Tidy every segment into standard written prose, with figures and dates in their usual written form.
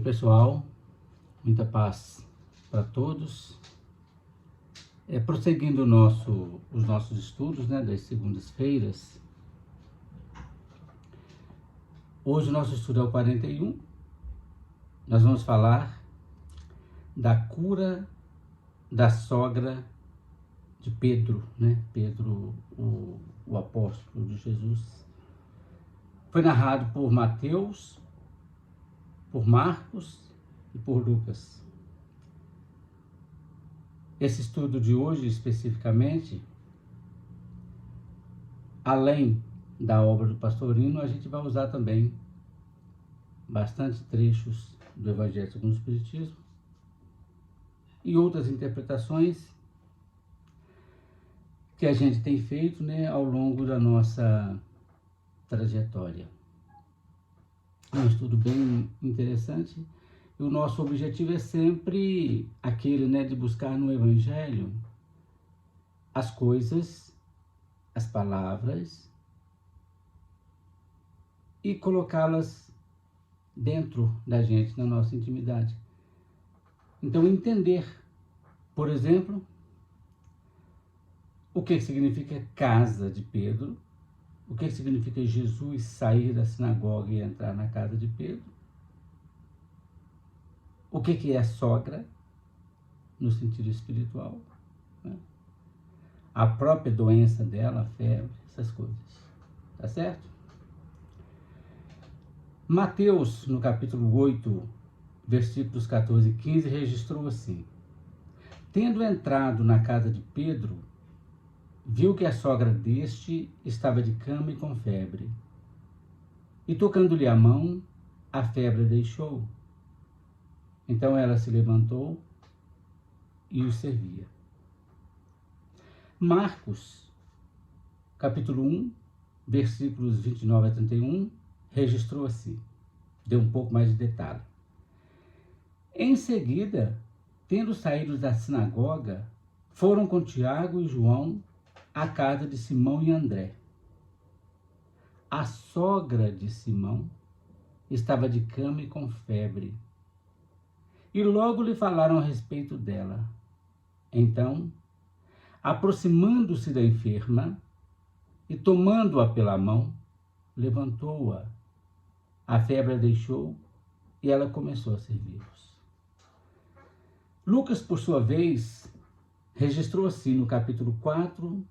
pessoal, muita paz para todos. Prosseguindo os nossos estudos, né, das segundas-feiras, hoje o nosso estudo é o 41, nós vamos falar da cura da sogra de Pedro, né? Pedro, o apóstolo de Jesus. Foi narrado por Mateus, por Marcos e por Lucas. Esse estudo de hoje, especificamente, além da obra do pastor Lino, a gente vai usar também bastante trechos do Evangelho segundo o Espiritismo e outras interpretações que a gente tem feito, né, ao longo da nossa trajetória. É um estudo bem interessante. E o nosso objetivo é sempre aquele, né, de buscar no Evangelho as coisas, as palavras e colocá-las dentro da gente, na nossa intimidade. Então, entender, por exemplo, o que significa casa de Pedro, o que significa Jesus sair da sinagoga e entrar na casa de Pedro, o que é sogra, no sentido espiritual, né? A própria doença dela, a febre, essas coisas, tá certo? Mateus, no capítulo 8, versículos 14 e 15, registrou assim: tendo entrado na casa de Pedro, viu que a sogra deste estava de cama e com febre. E tocando-lhe a mão, a febre a deixou. Então ela se levantou e os servia. Marcos, capítulo 1, versículos 29 a 31, registrou assim, deu um pouco mais de detalhe. Em seguida, tendo saído da sinagoga, foram com Tiago e João à casa de Simão e André. A sogra de Simão estava de cama e com febre, e logo lhe falaram a respeito dela. Então, aproximando-se da enferma e tomando-a pela mão, levantou-a. A febre a deixou e ela começou a servi-los. Lucas, por sua vez, registrou assim no capítulo 4,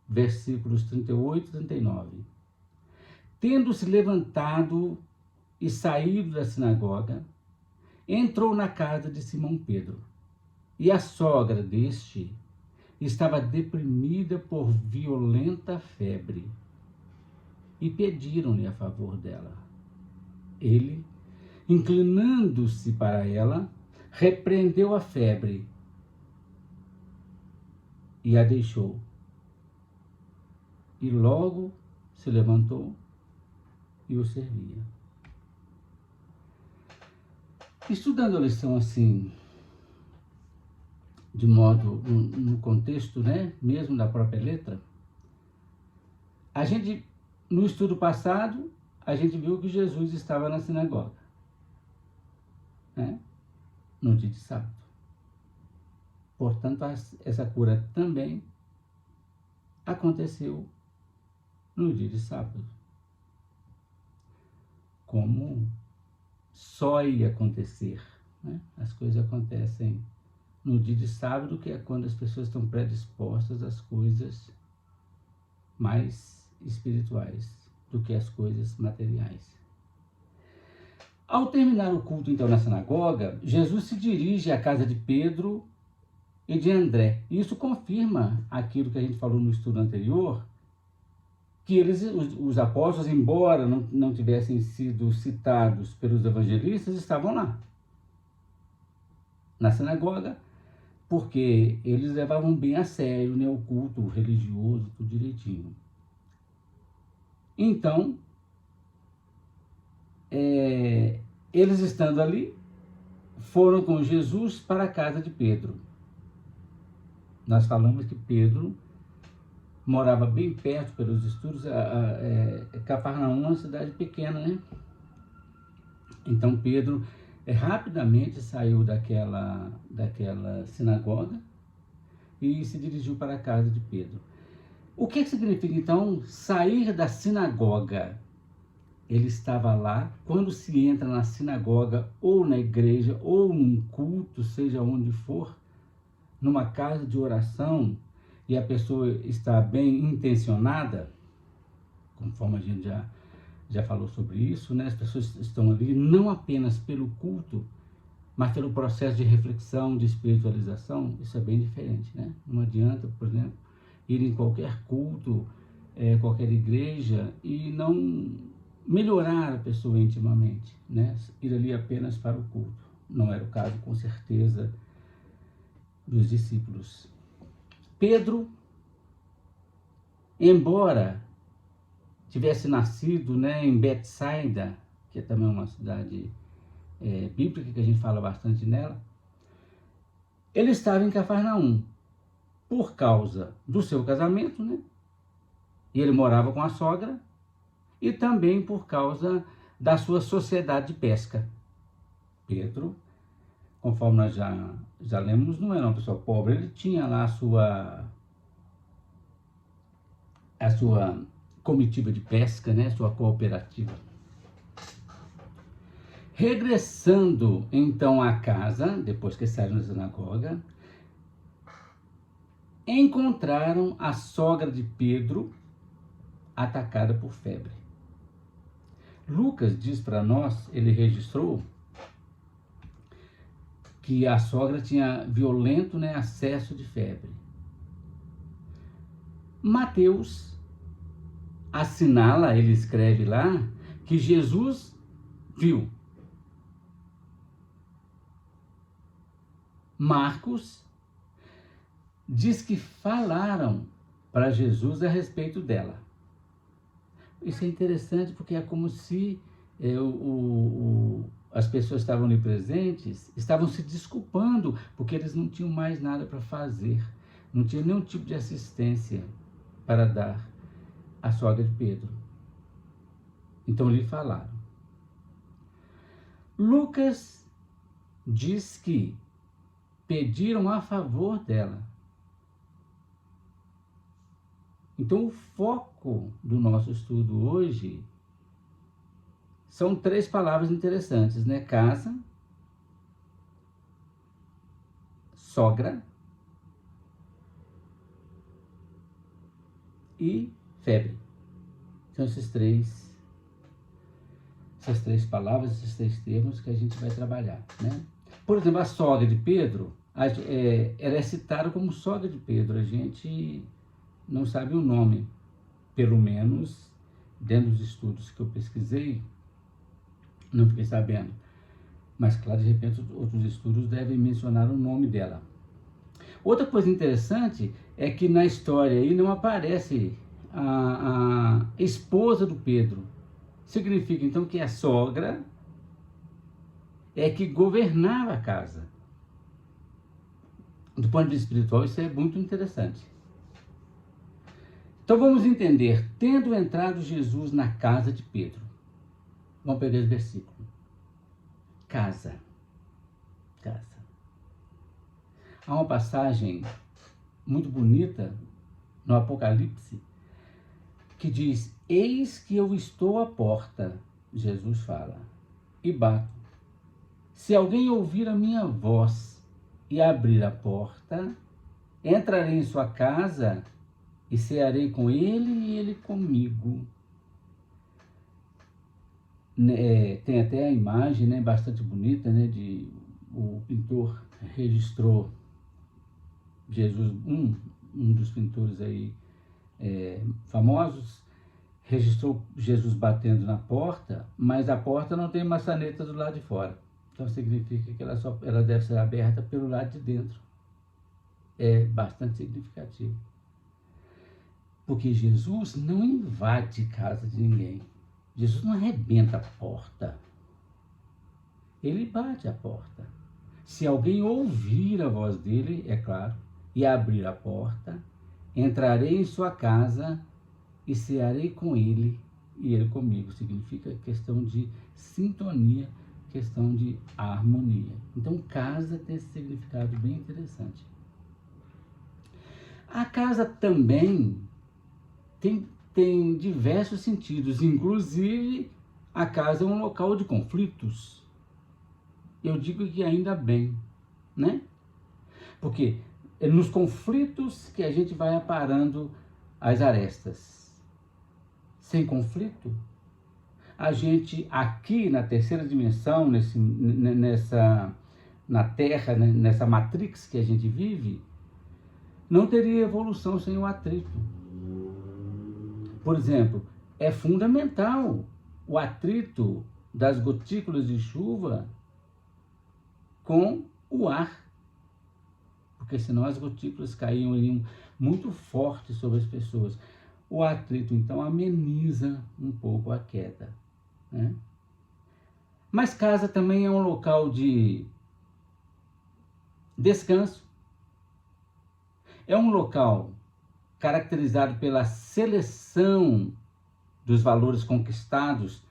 versículos 38 e 39. Tendo-se levantado e saído da sinagoga, entrou na casa de Simão Pedro, e a sogra deste estava deprimida por violenta febre, e pediram-lhe a favor dela. Ele, inclinando-se para ela, repreendeu a febre e a deixou. E logo se levantou e o servia. Estudando a lição assim, de modo, no contexto, né, mesmo da própria letra, a gente, no estudo passado, a gente viu que Jesus estava na sinagoga, né, no dia de sábado. Portanto, essa cura também aconteceu no dia de sábado, como só ia acontecer, né? As coisas acontecem no dia de sábado, que é quando as pessoas estão predispostas às coisas mais espirituais do que às coisas materiais. Ao terminar o culto, então, na sinagoga, Jesus se dirige à casa de Pedro e de André. Isso confirma aquilo que a gente falou no estudo anterior, que eles, os apóstolos, embora não tivessem sido citados pelos evangelistas, estavam lá, na sinagoga, porque eles levavam bem a sério, né, o culto religioso, tudo direitinho. Então, eles estando ali, foram com Jesus para a casa de Pedro. Nós falamos que Pedro morava bem perto, pelos estudos, Cafarnaum é uma cidade pequena, né? Então Pedro rapidamente saiu daquela sinagoga e se dirigiu para a casa de Pedro. O que significa, então, sair da sinagoga? Ele estava lá. Quando se entra na sinagoga, ou na igreja, ou num culto, seja onde for, numa casa de oração, e a pessoa está bem intencionada, conforme a gente já falou sobre isso, né? As pessoas estão ali não apenas pelo culto, mas pelo processo de reflexão, de espiritualização. Isso é bem diferente, né? Não adianta, por exemplo, ir em qualquer culto, qualquer igreja, e não melhorar a pessoa intimamente, né? Ir ali apenas para o culto. Não era o caso, com certeza, dos discípulos. Pedro, embora tivesse nascido, né, em Betsaida, que é também uma cidade bíblica, que a gente fala bastante nela, ele estava em Cafarnaum por causa do seu casamento, né? E ele morava com a sogra, e também por causa da sua sociedade de pesca. Pedro, conforme nós já lemos, não era uma pessoa pobre, ele tinha lá a sua comitiva de pesca, né? Sua cooperativa. Regressando então à casa, depois que saíram da sinagoga, encontraram a sogra de Pedro atacada por febre. Lucas diz para nós, ele registrou, que a sogra tinha violento, né, acesso de febre. Mateus assinala, ele escreve lá, que Jesus viu. Marcos diz que falaram para Jesus a respeito dela. Isso é interessante porque é como se as pessoas estavam ali presentes, estavam se desculpando porque eles não tinham mais nada para fazer, não tinha nenhum tipo de assistência para dar à sogra de Pedro. Então lhe falaram. Lucas diz que pediram a favor dela. Então o foco do nosso estudo hoje são 3 palavras interessantes, né? Casa, sogra e febre. São essas três palavras, esses 3 termos que a gente vai trabalhar, né? Por exemplo, a sogra de Pedro, ela é citada como sogra de Pedro. A gente não sabe o nome, pelo menos dentro dos estudos que eu pesquisei, não fiquei sabendo. Mas, claro, de repente, outros estudos devem mencionar o nome dela. Outra coisa interessante é que na história aí não aparece a esposa do Pedro. Significa, então, que a sogra é que governava a casa. Do ponto de vista espiritual, isso é muito interessante. Então, vamos entender. Tendo entrado Jesus na casa de Pedro. Vamos pegar esse versículo. Casa. Há uma passagem muito bonita no Apocalipse que diz: eis que eu estou à porta, Jesus fala, e bato. Se alguém ouvir a minha voz e abrir a porta, entrarei em sua casa e cearei com ele e ele comigo. Tem até a imagem, né, bastante bonita, né, o pintor registrou Jesus, um dos pintores aí famosos, registrou Jesus batendo na porta, mas a porta não tem maçaneta do lado de fora. Então significa que ela deve ser aberta pelo lado de dentro. É bastante significativo. Porque Jesus não invade casa de ninguém. Jesus não arrebenta a porta. Ele bate a porta. Se alguém ouvir a voz dele, é claro, e abrir a porta, entrarei em sua casa e cearei com ele e ele comigo. Significa questão de sintonia questão de harmonia. Então, casa tem esse significado bem interessante. A casa também tem diversos sentidos, inclusive a casa é um local de conflitos. Eu digo que ainda bem, né? Porque é nos conflitos que a gente vai aparando as arestas. Sem conflito, a gente aqui na terceira dimensão, na Terra, nessa matrix que a gente vive, não teria evolução sem o atrito. Por exemplo, é fundamental o atrito das gotículas de chuva com o ar, porque senão as gotículas caíam muito forte sobre as pessoas. O atrito, então, ameniza um pouco a queda, né? Mas casa também é um local de descanso. É um local caracterizado pela seleção dos valores conquistados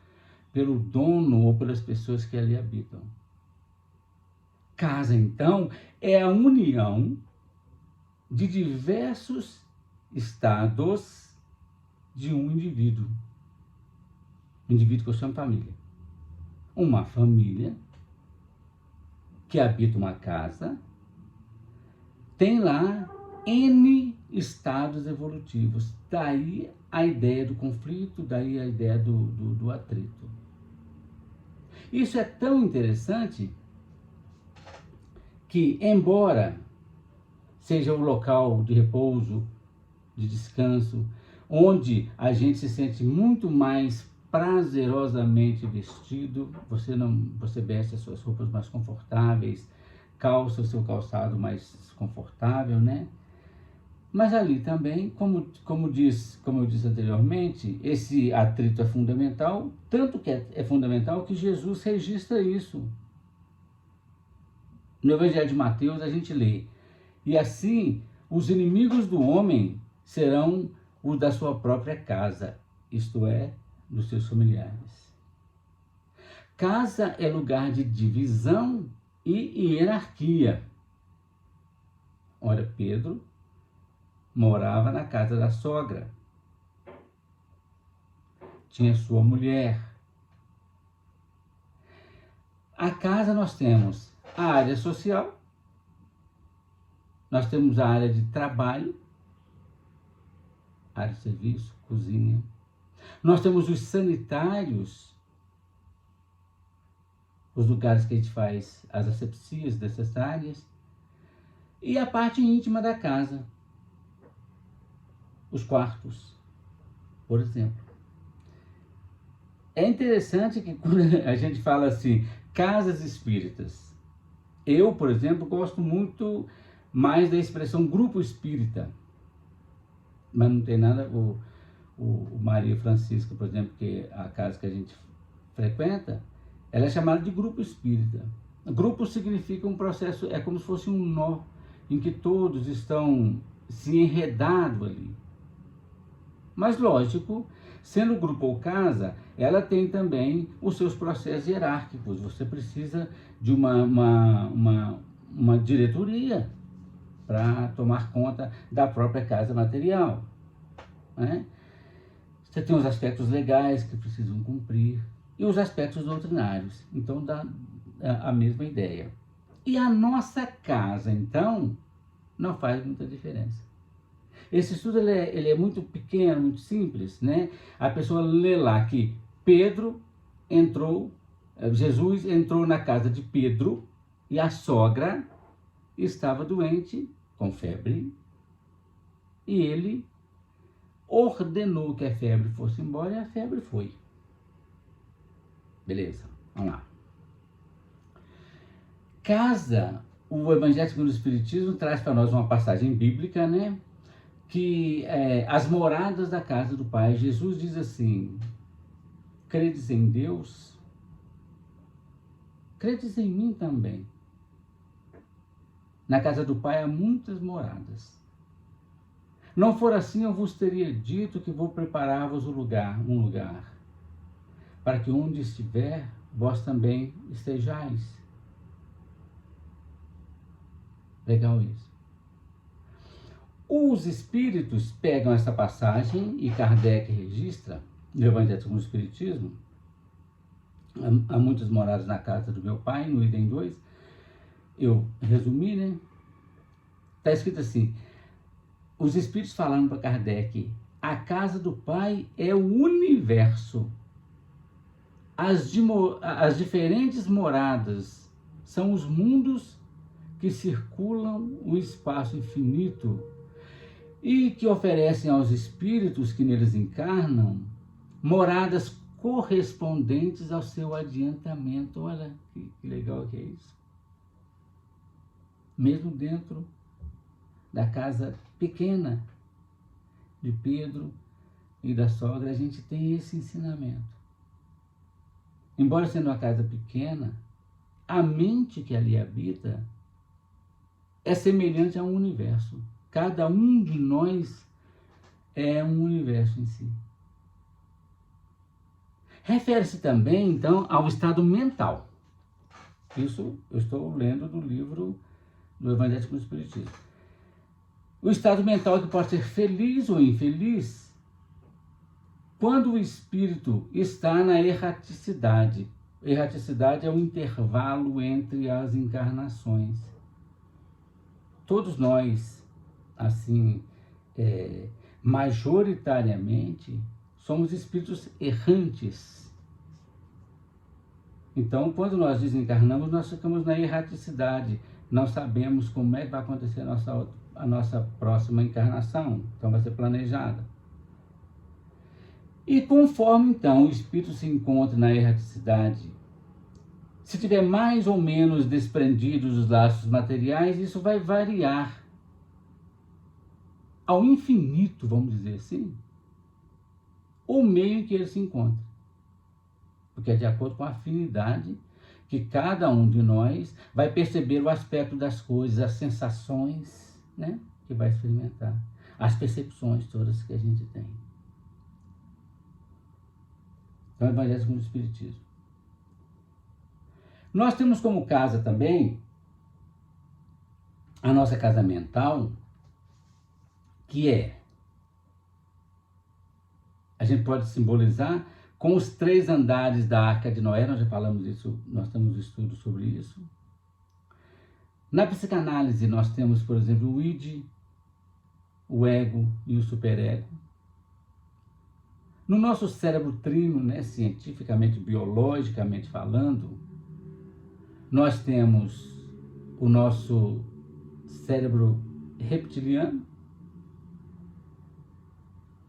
pelo dono ou pelas pessoas que ali habitam. Casa, então, é a união de diversos estados de um indivíduo. Indivíduo que eu chamo família. Uma família que habita uma casa tem lá N estados evolutivos. Daí a ideia do conflito, daí a ideia do atrito. Isso é tão interessante que, embora seja um local de repouso, de descanso, onde a gente se sente muito mais prazerosamente vestido, você veste as suas roupas mais confortáveis, calça o seu calçado mais confortável, né? Mas ali também, como eu disse anteriormente, esse atrito é fundamental, tanto que é fundamental que Jesus registra isso. No Evangelho de Mateus a gente lê: e assim os inimigos do homem serão os da sua própria casa, isto é, dos seus familiares. Casa é lugar de divisão e hierarquia. Ora, Pedro morava na casa da sogra. Tinha sua mulher. A casa nós temos a área social, nós temos a área de trabalho, área de serviço, cozinha. Nós temos os sanitários, os lugares que a gente faz as asepsias dessas áreas, e a parte íntima da casa, os quartos, por exemplo. É interessante que quando a gente fala assim, casas espíritas, eu, por exemplo, gosto muito mais da expressão grupo espírita, mas não tem nada, o Maria Francisca, por exemplo, que é a casa que a gente frequenta, ela é chamada de grupo espírita. Grupo significa um processo, é como se fosse um nó, em que todos estão se enredando ali. Mas lógico, sendo grupo ou casa, ela tem também os seus processos hierárquicos. Você precisa de uma diretoria para tomar conta da própria casa material, né? Você tem os aspectos legais que precisam cumprir e os aspectos doutrinários. Então dá a mesma ideia. E a nossa casa, então, não faz muita diferença. Esse estudo ele é muito pequeno, muito simples, né? A pessoa lê lá que Jesus entrou na casa de Pedro e a sogra estava doente, com febre, e ele ordenou que a febre fosse embora e a febre foi. Beleza, vamos lá. Casa, o Evangelho segundo o Espiritismo traz para nós uma passagem bíblica, né? Que as moradas da casa do Pai, Jesus diz assim: credes em Deus? Credes em mim também. Na casa do Pai há muitas moradas. Não for assim, eu vos teria dito que vou preparar-vos um lugar, para que onde estiver, vós também estejais. Legal isso. Os espíritos pegam essa passagem e Kardec registra no Evangelho segundo o Espiritismo. Há muitas moradas na casa do meu pai, no item 2. Eu resumi, né? Está escrito assim: os espíritos falaram para Kardec: a casa do pai é o universo. As diferentes moradas são os mundos que circulam o espaço infinito e que oferecem aos espíritos que neles encarnam moradas correspondentes ao seu adiantamento. Olha que legal que é isso. Mesmo dentro da casa pequena de Pedro e da sogra, a gente tem esse ensinamento. Embora sendo uma casa pequena, a mente que ali habita é semelhante a um universo. Cada um de nós é um universo em si. Refere-se também, então, ao estado mental. Isso eu estou lendo do livro do Evangelho segundo o Espiritismo. O estado mental é que pode ser feliz ou infeliz quando o espírito está na erraticidade. Erraticidade é o intervalo entre as encarnações. Todos nós, assim, majoritariamente, somos espíritos errantes. Então, quando nós desencarnamos, nós ficamos na erraticidade. Não sabemos como é que vai acontecer a nossa próxima encarnação. Então, vai ser planejada. E conforme, então, o espírito se encontra na erraticidade, se tiver mais ou menos desprendidos os laços materiais, isso vai variar ao infinito, vamos dizer assim, o meio em que ele se encontra. Porque é de acordo com a afinidade que cada um de nós vai perceber o aspecto das coisas, as sensações, né, que vai experimentar, as percepções todas que a gente tem. Então, é o Evangelho segundo o Espiritismo. Nós temos como casa também a nossa casa mental, que a gente pode simbolizar com os 3 andares da Arca de Noé. Nós já falamos isso, nós temos estudo sobre isso. Na psicanálise nós temos, por exemplo, o id, o ego e o superego. No nosso cérebro trino, né, cientificamente, biologicamente falando, nós temos o nosso cérebro reptiliano,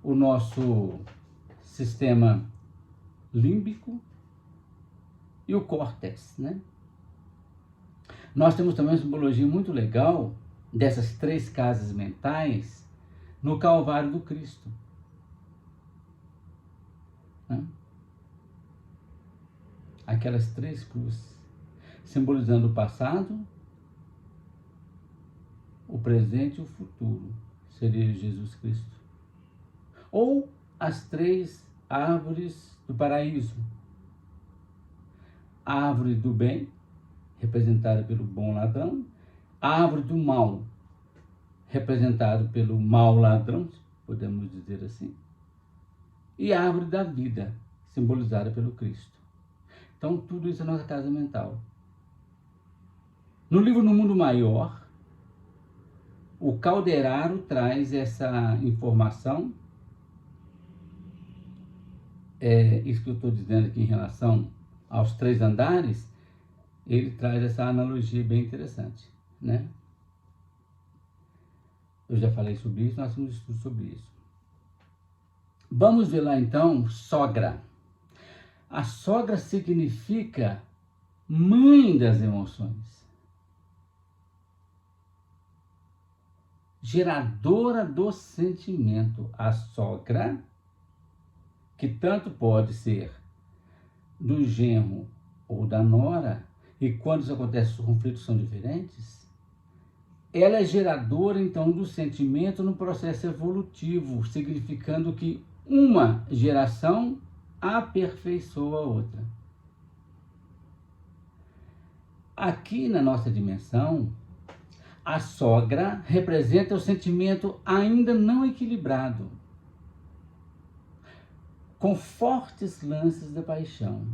o nosso sistema límbico e o córtex, né? Nós temos também uma simbologia muito legal dessas 3 casas mentais no Calvário do Cristo. Né? Aquelas 3 cruzes, simbolizando o passado, o presente e o futuro, seria Jesus Cristo. Ou as 3 árvores do paraíso. A árvore do bem, representada pelo bom ladrão, a árvore do mal, representada pelo mau ladrão, podemos dizer assim, e a árvore da vida, simbolizada pelo Cristo. Então, tudo isso é nossa casa mental. No livro No Mundo Maior, o Calderaro traz essa informação, isso que eu estou dizendo aqui em relação aos 3 andares, ele traz essa analogia bem interessante, né? Eu já falei sobre isso, nós temos estudo sobre isso. Vamos ver lá então, sogra. A sogra significa mãe das emoções, geradora do sentimento. A sogra, que tanto pode ser do genro ou da nora, e quando isso acontece, os conflitos são diferentes, ela é geradora, então, do sentimento no processo evolutivo, significando que uma geração aperfeiçoa a outra. aqui na nossa dimensão, a sogra representa o sentimento ainda não equilibrado, com fortes lances da paixão.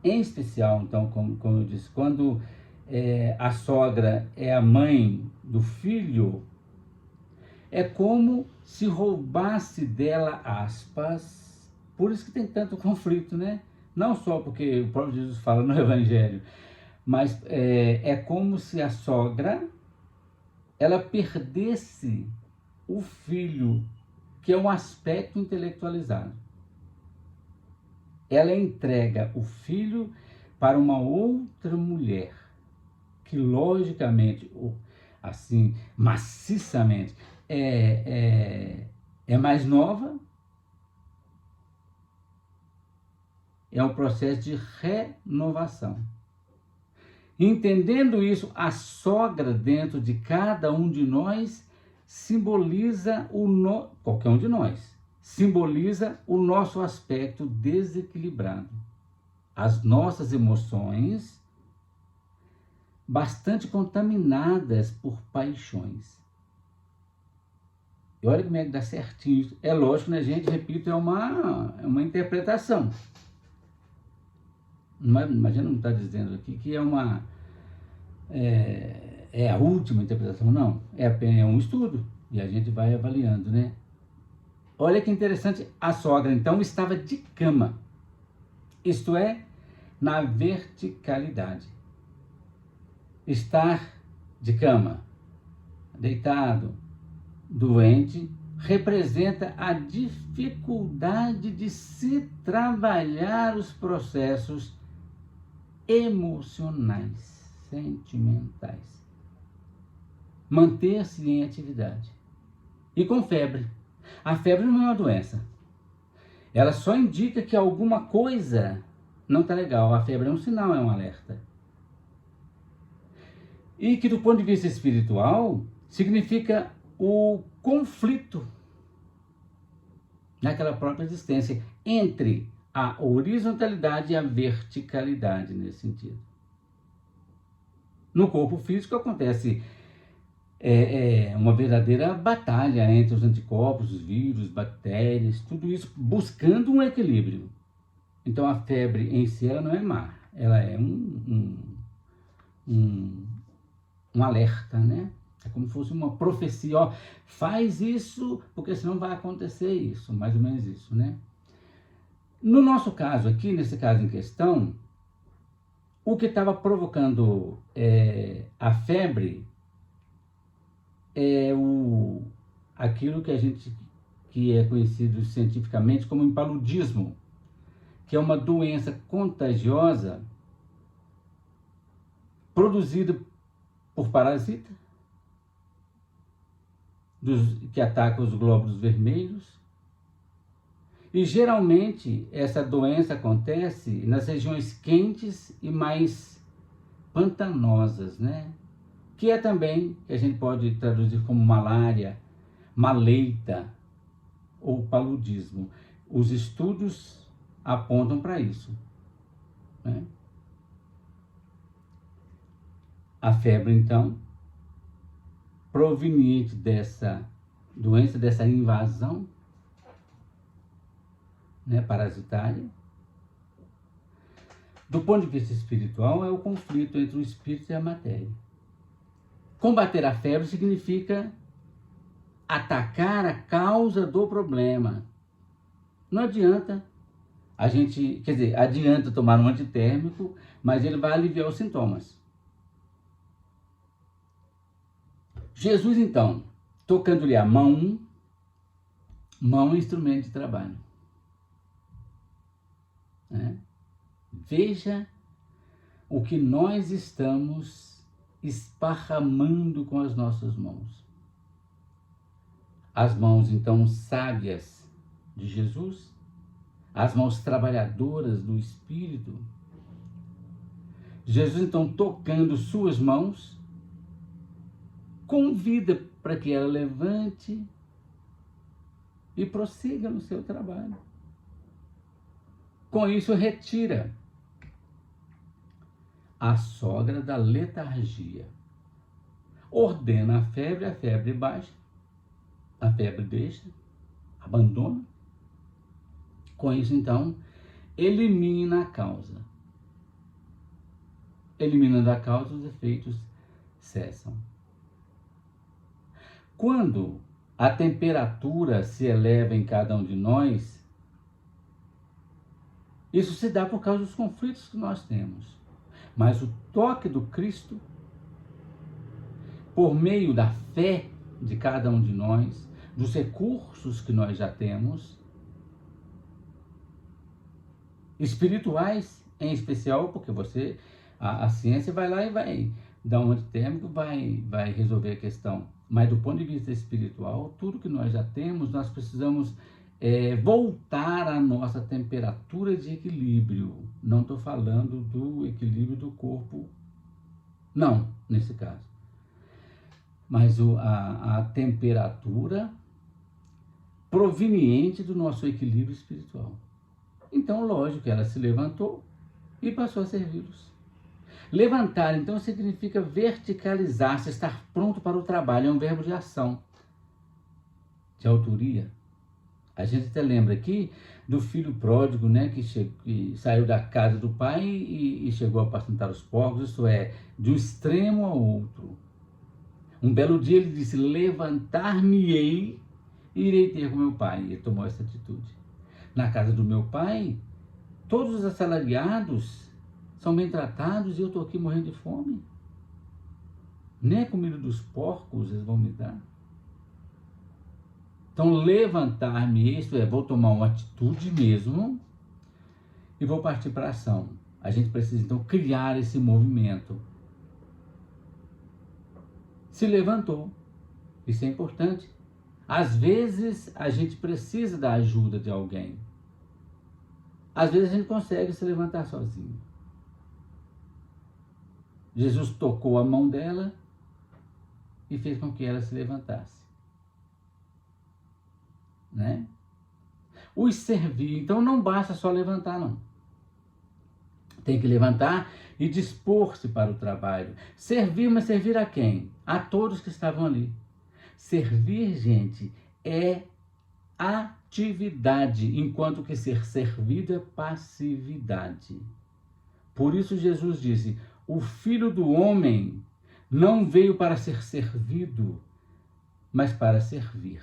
Em especial, então, como eu disse, quando a sogra é a mãe do filho, é como se roubasse dela aspas. Por isso que tem tanto conflito, né? Não só porque o próprio Jesus fala no Evangelho, mas é como se a sogra ela perdesse o filho, que é um aspecto intelectualizado. Ela entrega o filho para uma outra mulher, que logicamente, assim, maciçamente, é mais nova, é um processo de renovação. Entendendo isso, a sogra dentro de cada um de nós simboliza qualquer um de nós, simboliza o nosso aspecto desequilibrado, as nossas emoções bastante contaminadas por paixões. E olha como é que dá certinho isso. É lógico, né, gente? Repito, é uma interpretação. Imagina não estar dizendo aqui que é a última interpretação, não. É apenas um estudo e a gente vai avaliando, né? Olha que interessante, a sogra então estava de cama, isto é, na verticalidade. Estar de cama, deitado, doente, representa a dificuldade de se trabalhar os processos emocionais, sentimentais. Manter-se em atividade. E com febre. A febre não é uma doença. Ela só indica que alguma coisa não está legal. A febre é um sinal, é um alerta. E que do ponto de vista espiritual, significa o conflito naquela própria existência entre a horizontalidade e a verticalidade nesse sentido. No corpo físico acontece uma verdadeira batalha entre os anticorpos, os vírus, bactérias, tudo isso buscando um equilíbrio. Então a febre em si ela não é má, ela é um alerta, né? É como se fosse uma profecia, ó, faz isso, porque senão vai acontecer isso, mais ou menos isso, né? No nosso caso aqui, nesse caso em questão, o que estava provocando a febre é aquilo que é conhecido cientificamente como impaludismo, que é uma doença contagiosa produzida por parasita, que atacam os glóbulos vermelhos. E geralmente essa doença acontece nas regiões quentes e mais pantanosas, né? Que é também, que a gente pode traduzir como malária, maleita ou paludismo. Os estudos apontam para isso, né? A febre, então, proveniente dessa doença, dessa invasão, né, parasitária. Do ponto de vista espiritual, é o conflito entre o espírito e a matéria. Combater a febre significa atacar a causa do problema. Não adianta a gente, quer dizer, adianta tomar um antitérmico, mas ele vai aliviar os sintomas. Jesus, então, tocando-lhe a mão é instrumento de trabalho. Né? Veja o que nós estamos esparramando com as nossas mãos. As mãos, então, sábias de Jesus, as mãos trabalhadoras do Espírito. Jesus, então, tocando suas mãos, convida para que ela levante e prossiga no seu trabalho. Com isso, retira a sogra da letargia. Ordena a febre baixa, a febre deixa, abandona. Com isso, então, elimina a causa. Eliminando a causa, os efeitos cessam. Quando a temperatura se eleva em cada um de nós, isso se dá por causa dos conflitos que nós temos. Mas o toque do Cristo, por meio da fé de cada um de nós, dos recursos que nós já temos, espirituais em especial, porque a ciência vai lá e vai dar um antitérmico, vai resolver a questão. Mas do ponto de vista espiritual, tudo que nós já temos, nós precisamos voltar à nossa temperatura de equilíbrio. Não estou falando do equilíbrio do corpo, não, nesse caso. Mas a temperatura proveniente do nosso equilíbrio espiritual. Então, lógico, ela se levantou e passou a servi-los. Levantar, então, significa verticalizar-se, estar pronto para o trabalho. É um verbo de ação, de autoria. A gente até lembra aqui do filho pródigo, né, que saiu da casa do pai e chegou a apacentar os porcos, isto é, de um extremo ao outro. Um belo dia ele disse: levantar-me-ei e irei ter com meu pai. E ele tomou essa atitude. Na casa do meu pai, todos os assalariados são bem tratados e eu estou aqui morrendo de fome. Nem a comida dos porcos eles vão me dar. Então, levantar-me, isto é, vou tomar uma atitude mesmo e vou partir para a ação. A gente precisa, então, criar esse movimento. Se levantou. Isso é importante. Às vezes, a gente precisa da ajuda de alguém. Às vezes, a gente consegue se levantar sozinho. Jesus tocou a mão dela e fez com que ela se levantasse. Né? Os servir, então não basta só levantar, não. Tem que levantar e dispor-se para o trabalho. Servir, mas servir a quem? A todos que estavam ali. Servir, gente, é atividade, enquanto que ser servido é passividade. Por isso Jesus disse: o Filho do Homem não veio para ser servido, mas para servir.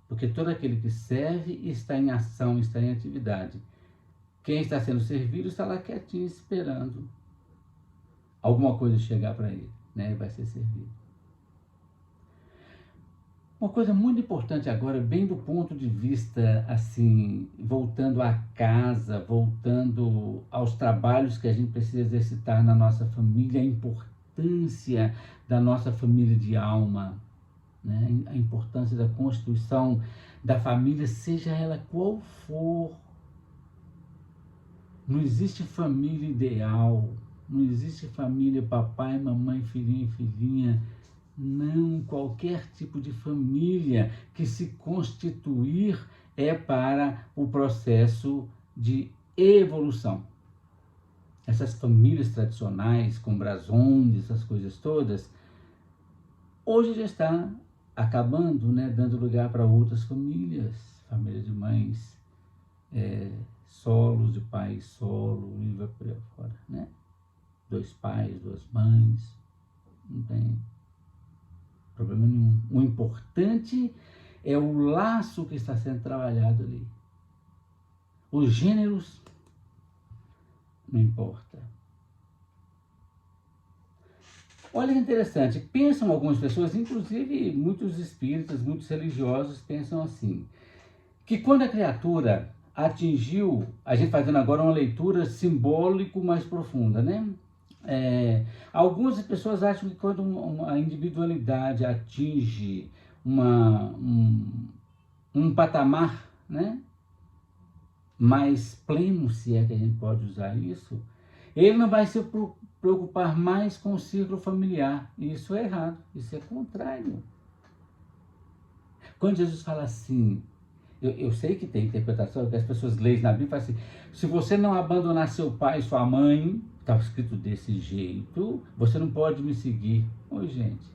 Porque todo aquele que serve está em ação, está em atividade. Quem está sendo servido está lá quietinho, esperando alguma coisa chegar para ele, né? E vai ser servido. Uma coisa muito importante agora, bem do ponto de vista, assim, voltando à casa, voltando aos trabalhos que a gente precisa exercitar na nossa família, a importância da nossa família de alma, né? A importância da constituição da família, seja ela qual for. Não existe família ideal, não existe família papai, mamãe, filhinho e filhinha. Não, qualquer tipo de família que se constituir é para o processo de evolução. Essas famílias tradicionais, com brasões, essas coisas todas, hoje já está acabando, né, dando lugar para outras famílias, família de mães solos, de pais solo, e vai por aí fora, né? 2 pais, 2 mães, não tem problema nenhum. O importante é o laço que está sendo trabalhado ali. Os gêneros não importa. Olha que interessante, pensam algumas pessoas, inclusive muitos espíritas, muitos religiosos, pensam assim, que quando a criatura atingiu, a gente fazendo agora uma leitura simbólico mais profunda, né? Algumas pessoas acham que quando a individualidade atinge um patamar, né, mais pleno, se é que a gente pode usar isso, ele não vai se preocupar mais com o círculo familiar. E isso é errado, isso é contrário. Quando Jesus fala assim, Eu sei que tem interpretação, que as pessoas leem na Bíblia e falam assim, se você não abandonar seu pai e sua mãe, está escrito desse jeito, você não pode me seguir. Oi, gente.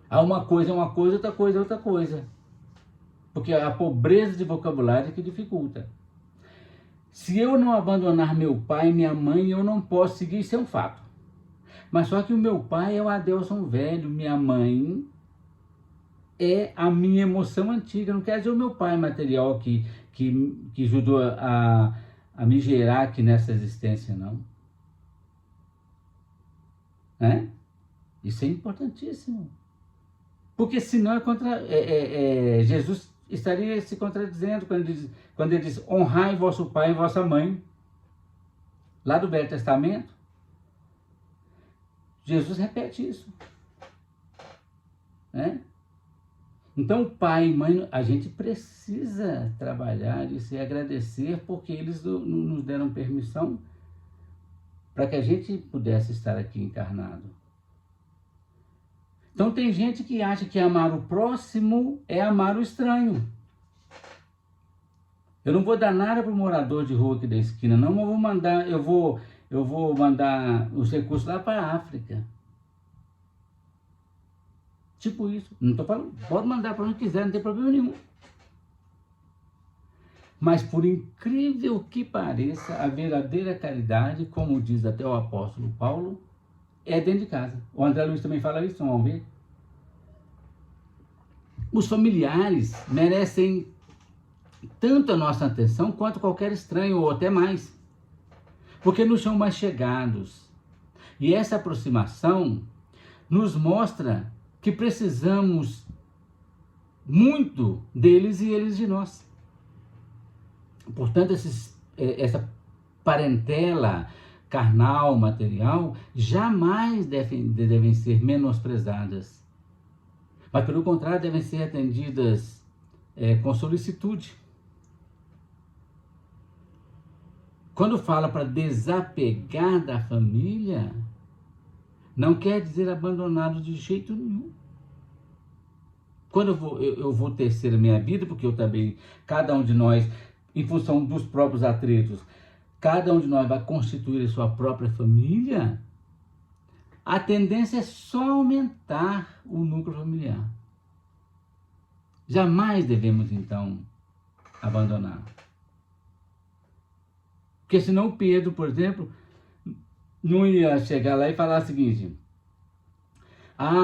Uma coisa é uma coisa, outra coisa é outra coisa. Porque a pobreza de vocabulário é que dificulta. Se eu não abandonar meu pai e minha mãe, eu não posso seguir, isso é um fato. Mas só que o meu pai é o Adelson velho, minha mãe é a minha emoção antiga. Não quer dizer o meu pai material que ajudou a me gerar aqui nessa existência, não. Né? Isso é importantíssimo. Porque senão Jesus estaria se contradizendo quando ele diz honrai vosso pai e vossa mãe. Lá do Velho Testamento, Jesus repete isso. Né? Então, pai e mãe, a gente precisa trabalhar e se agradecer porque eles nos deram permissão para que a gente pudesse estar aqui encarnado. Então, tem gente que acha que amar o próximo é amar o estranho. Eu não vou dar nada para o morador de rua aqui da esquina, não, mas eu vou mandar os recursos lá para a África. Tipo isso. Não estou falando, pode mandar para onde quiser, não tem problema nenhum. Mas por incrível que pareça, a verdadeira caridade, como diz até o apóstolo Paulo, é dentro de casa. O André Luiz também fala isso, vamos ver. Os familiares merecem tanto a nossa atenção quanto qualquer estranho, ou até mais. Porque nos são mais chegados. E essa aproximação nos mostra que precisamos muito deles e eles de nós. Portanto, essa parentela carnal, material, jamais devem ser menosprezadas. Mas, pelo contrário, devem ser atendidas com solicitude. Quando fala para desapegar da família, não quer dizer abandonado de jeito nenhum. Quando eu vou tecer a minha vida, porque eu também, cada um de nós, em função dos próprios atritos, cada um de nós vai constituir a sua própria família, a tendência é só aumentar o núcleo familiar. Jamais devemos, então, abandonar. Porque senão o Pedro, por exemplo, não ia chegar lá e falar o seguinte: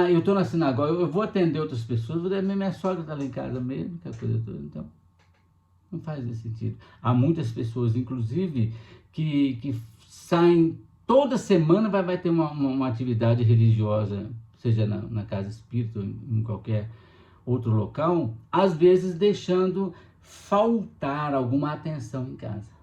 eu estou na sinagoga, eu vou atender outras pessoas, minha sogra está lá em casa mesmo, que é a coisa toda. Então, não faz esse sentido. Há muitas pessoas, inclusive, que saem toda semana, vai ter uma atividade religiosa, seja na casa espírita ou em qualquer outro local, às vezes deixando faltar alguma atenção em casa.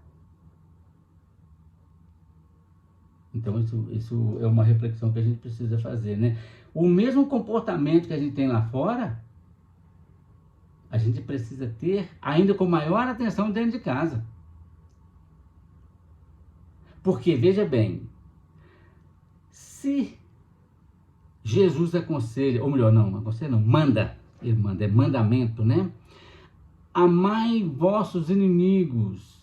Então, isso é uma reflexão que a gente precisa fazer, né? O mesmo comportamento que a gente tem lá fora, a gente precisa ter ainda com maior atenção dentro de casa. Porque, veja bem, se Jesus aconselha, ou melhor, manda, ele manda, é mandamento, né? Amai vossos inimigos.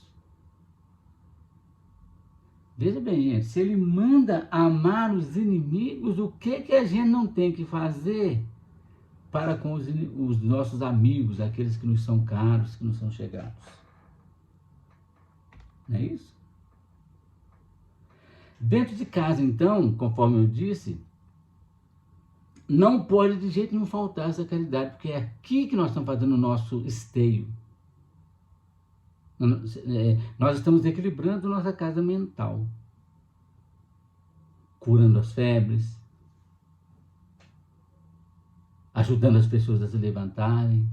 Veja bem, gente, se ele manda amar os inimigos, o que a gente não tem que fazer para com os nossos amigos, aqueles que nos são caros, que nos são chegados? Não é isso? Dentro de casa, então, conforme eu disse, não pode de jeito nenhum faltar essa caridade, porque é aqui que nós estamos fazendo o nosso esteio. Nós estamos equilibrando nossa casa mental, curando as febres, ajudando as pessoas a se levantarem,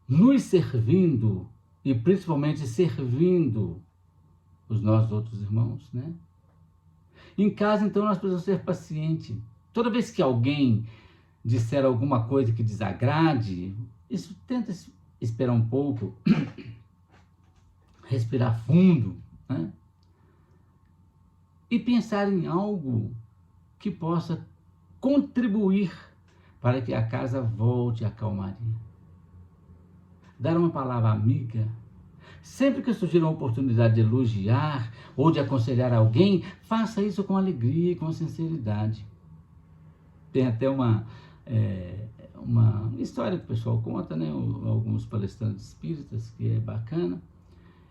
nos servindo e principalmente servindo os nossos outros irmãos, né? Em casa, então, nós precisamos ser pacientes. Toda vez que alguém disser alguma coisa que desagrade, tenta esperar um pouco, respirar fundo, né? E pensar em algo que possa contribuir para que a casa volte à calmaria. dar uma palavra amiga. Sempre que surgir uma oportunidade de elogiar ou de aconselhar alguém, faça isso com alegria e com sinceridade. Tem até uma história que o pessoal conta, né? Alguns palestrantes espíritas, que é bacana,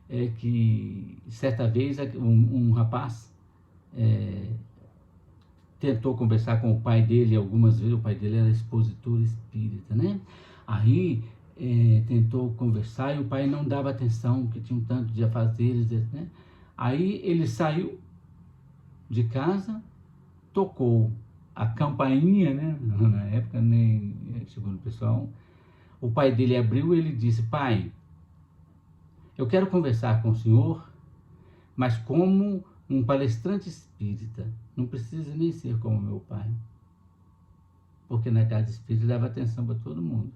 é que certa vez um rapaz tentou conversar com o pai dele algumas vezes. O pai dele era expositor espírita, né? Aí tentou conversar e o pai não dava atenção, porque tinha um tanto de afazeres, né? Aí ele saiu de casa, tocou a campainha, né? Na época nem chegou no pessoal. O pai dele abriu e ele disse: pai, eu quero conversar com o senhor, mas como um palestrante espírita. Não precisa nem ser como meu pai, porque na casa espírita ele dava atenção para todo mundo,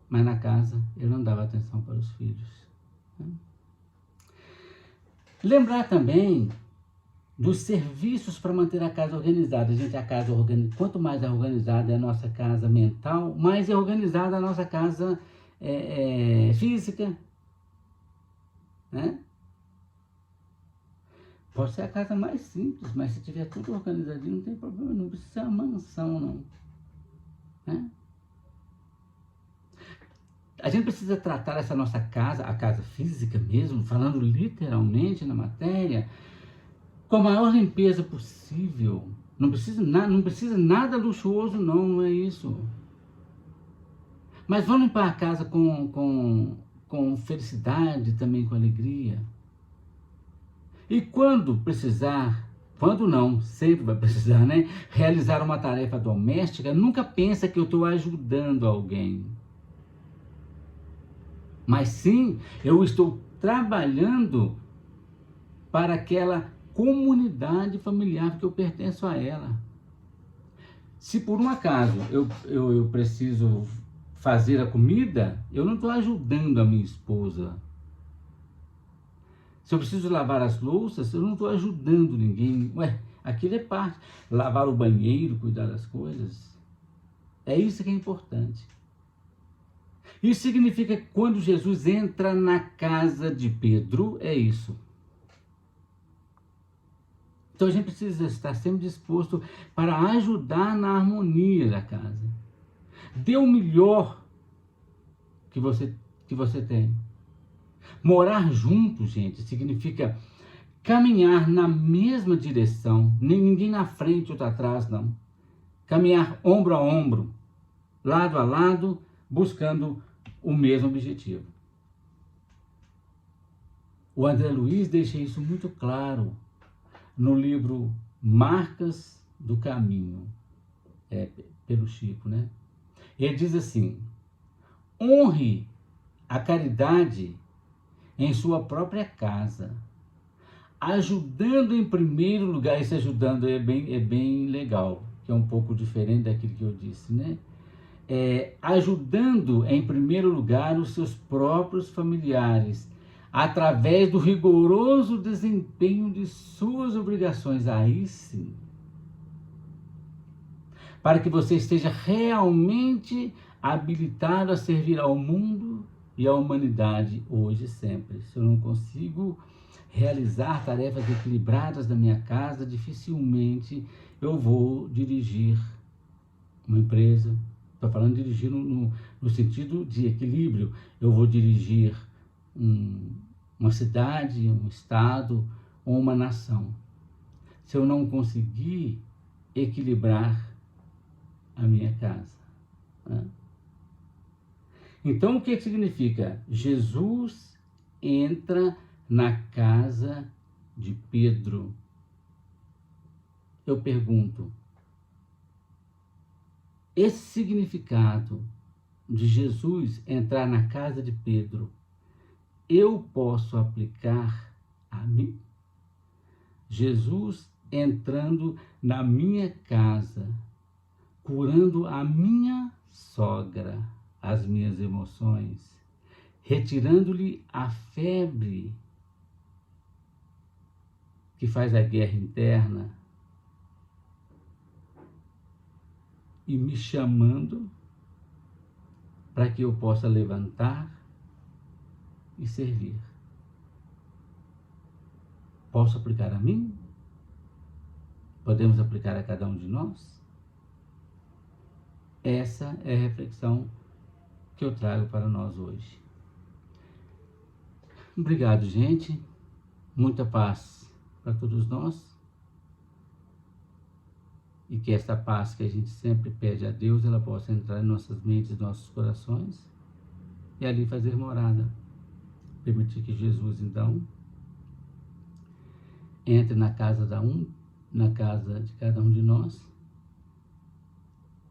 mas na casa ele não dava atenção para os filhos. Lembrar também dos serviços para manter a casa organizada. Gente, a casa quanto mais é organizada é a nossa casa mental, mais é organizada a nossa casa física, né? Pode ser a casa mais simples, mas se tiver tudo organizadinho, não tem problema, não precisa ser uma mansão, não. Né? A gente precisa tratar essa nossa casa, a casa física mesmo, falando literalmente na matéria, com a maior limpeza possível. Não precisa nada luxuoso, não é isso. Mas vamos limpar a casa com felicidade, também com alegria. E quando precisar, quando não, sempre vai precisar, né? Realizar uma tarefa doméstica, nunca pensa que eu estou ajudando alguém. Mas sim, eu estou trabalhando para aquela comunidade familiar que eu pertenço a ela. Se por um acaso eu preciso fazer a comida, eu não estou ajudando a minha esposa. Se eu preciso lavar as louças, eu não estou ajudando ninguém. Ué, aquilo é parte. Lavar o banheiro, cuidar das coisas. É isso que é importante. Isso significa que quando Jesus entra na casa de Pedro, é isso. Então a gente precisa estar sempre disposto para ajudar na harmonia da casa. Dê o melhor que você tem. Morar junto, gente, significa caminhar na mesma direção, nem ninguém na frente ou outro atrás, não. Caminhar ombro a ombro, lado a lado, buscando o mesmo objetivo. O André Luiz deixa isso muito claro no livro Marcas do Caminho, pelo Chico, né? Ele diz assim: honre a caridade em sua própria casa, ajudando em primeiro lugar. Esse ajudando é bem legal, que é um pouco diferente daquilo que eu disse, né? Ajudando em primeiro lugar os seus próprios familiares, através do rigoroso desempenho de suas obrigações. Aí sim, para que você esteja realmente habilitado a servir ao mundo e à humanidade hoje e sempre. Se eu não consigo realizar tarefas equilibradas da minha casa, dificilmente eu vou dirigir uma empresa. Estou falando de dirigir no sentido de equilíbrio. Eu vou dirigir uma cidade, um estado ou uma nação. Se eu não conseguir equilibrar a minha casa, né? Então, o que significa? Jesus entra na casa de Pedro. Eu pergunto, esse significado de Jesus entrar na casa de Pedro, eu posso aplicar a mim? Jesus entrando na minha casa, curando a minha sogra, as minhas emoções, retirando-lhe a febre que faz a guerra interna e me chamando para que eu possa levantar e servir. Posso aplicar a mim? Podemos aplicar a cada um de nós? Essa é a reflexão que eu trago para nós hoje. Obrigado, gente. Muita paz para todos nós. E que esta paz que a gente sempre pede a Deus, ela possa entrar em nossas mentes, nossos corações, e ali fazer morada. Permitir que Jesus, então, entre na casa de cada um de nós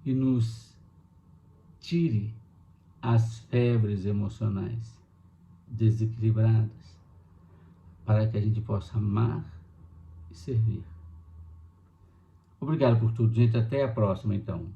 e nos tire as febres emocionais desequilibradas, para que a gente possa amar e servir. Obrigado por tudo, gente. Até a próxima, então.